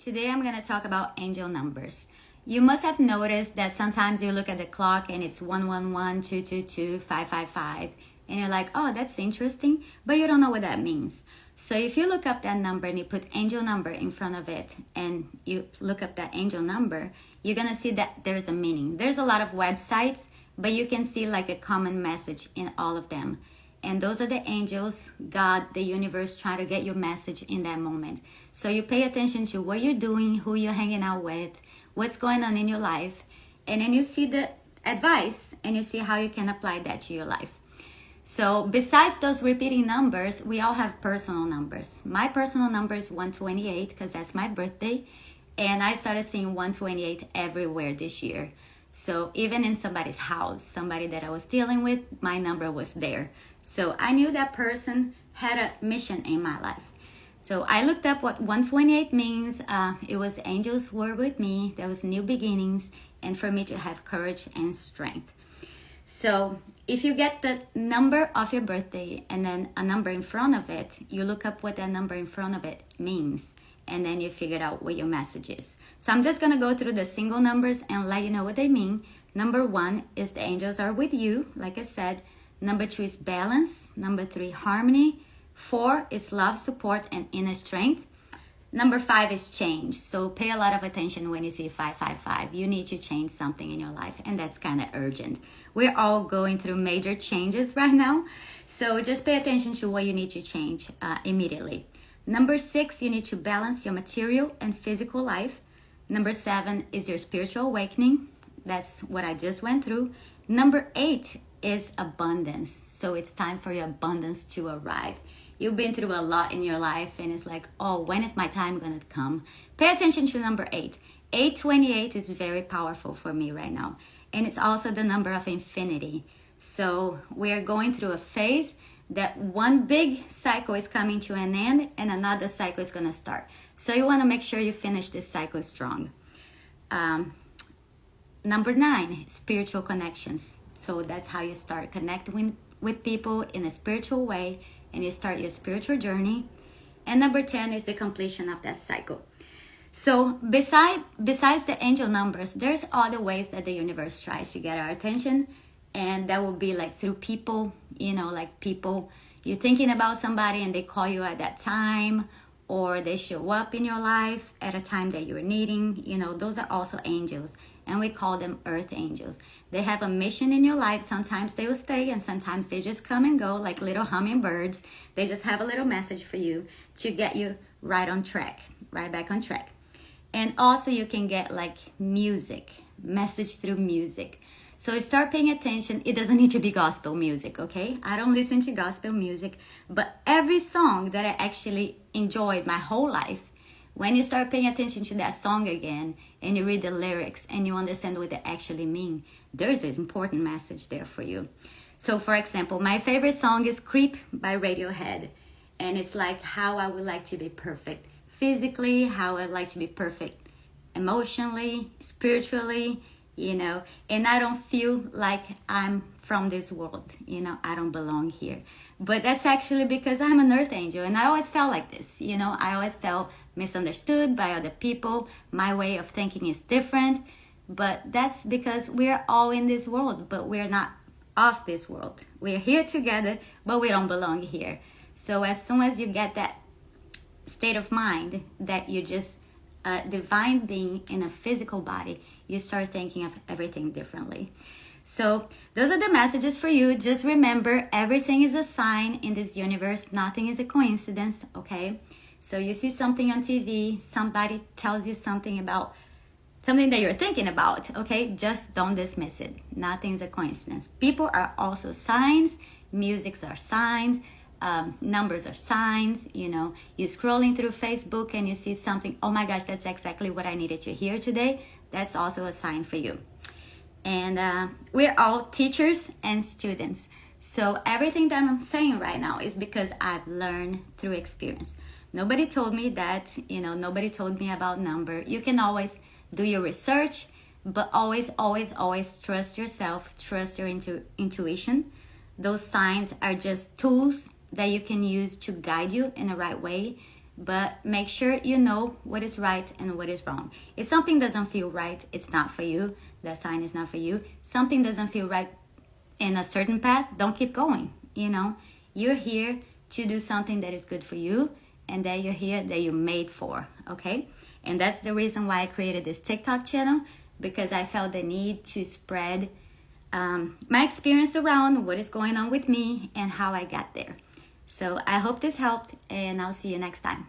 Today I'm going to talk about angel numbers. You must have noticed that sometimes you look at the clock and it's 111, 222, 555, and you're like, oh, that's interesting, but you don't know what that means. So if you look up that number and you put angel number in front of it and you look up that angel number, you're going to see that there's a meaning. There's a lot of websites, but you can see like a common message in all of them. And those are the angels, God, the universe, trying to get your message in that moment. So you pay attention to what you're doing, who you're hanging out with, what's going on in your life. And then you see the advice and you see how you can apply that to your life. So besides those repeating numbers, we all have personal numbers. My personal number is 128 because that's my birthday. And I started seeing 128 everywhere this year. So even in somebody's house, somebody that I was dealing with, my number was there. So I knew that person had a mission in my life. So I looked up what 128 means. It was angels were with me. There was new beginnings and for me to have courage and strength. So if you get the number of your birthday and then a number in front of it, you look up what that number in front of it means. And then you figure out what your message is. So I'm just going to go through the single numbers and let you know what they mean. Number 1 is the angels are with you, like I said. Number 2 is balance. Number 3, harmony. 4 is love, support, and inner strength. Number 5 is change. So pay a lot of attention when you see 555. You need to change something in your life, and that's kind of urgent. We're all going through major changes right now. So just pay attention to what you need to change immediately. Number 6, you need to balance your material and physical life. Number 7 is your spiritual awakening. That's what I just went through. Number 8 is abundance. So it's time for your abundance to arrive. You've been through a lot in your life and it's like, oh, when is my time going to come? Pay attention to number 8. 828 is very powerful for me right now. And it's also the number of infinity. So we're going through a phase that one big cycle is coming to an end and another cycle is going to start. So you want to make sure you finish this cycle strong. Number 9, spiritual connections. So that's how you start connecting with people in a spiritual way and you start your spiritual journey. And number 10 is the completion of that cycle. So besides the angel numbers, there's other ways that the universe tries to get our attention. And that will be like through people, like people, you're thinking about somebody and they call you at that time, or they show up in your life at a time that you're needing. Those are also angels, and we call them earth angels. They have a mission in your life. Sometimes they will stay and sometimes they just come and go like little hummingbirds. They just have a little message for you to get you right back on track. And also you can get like message through music. So start paying attention. It doesn't need to be gospel music, okay? I don't listen to gospel music, but every song that I actually enjoyed my whole life, when you start paying attention to that song again and you read the lyrics and you understand what they actually mean, there's an important message there for you. So for example, my favorite song is Creep by Radiohead. And it's like how I would like to be perfect physically, how I'd like to be perfect emotionally, spiritually, and I don't feel like I'm from this world, I don't belong here. But that's actually because I'm an earth angel and I always felt like this, I always felt misunderstood by other people. My way of thinking is different, but that's because we're all in this world, but we're not of this world. We're here together, but we don't belong here. So as soon as you get that state of mind that you're just a divine being in a physical body, you start thinking of everything differently. So those are the messages for you. Just remember, everything is a sign in this universe. Nothing is a coincidence, okay? So you see something on TV, somebody tells you something about something that you're thinking about, okay? Just don't dismiss it. Nothing's a coincidence. People are also signs. Musics are signs. Numbers are signs. You're scrolling through Facebook and you see something, oh my gosh, that's exactly what I needed to hear today. That's also a sign for you. And we're all teachers and students. So everything that I'm saying right now is because I've learned through experience. Nobody told me that, nobody told me about number. You can always do your research, but always, always, always trust yourself, trust your intuition. Those signs are just tools that you can use to guide you in the right way. but make sure you know what is right and what is wrong. If something doesn't feel right, it's not for you. That sign is not for you. Something doesn't feel right in a certain path, don't keep going. You know, you're here to do something that is good for you, and that you're here, that you're made for, okay? And that's the reason why I created this TikTok channel, because I felt the need to spread my experience around what is going on with me and how I got there. So I hope this helped, and I'll see you next time.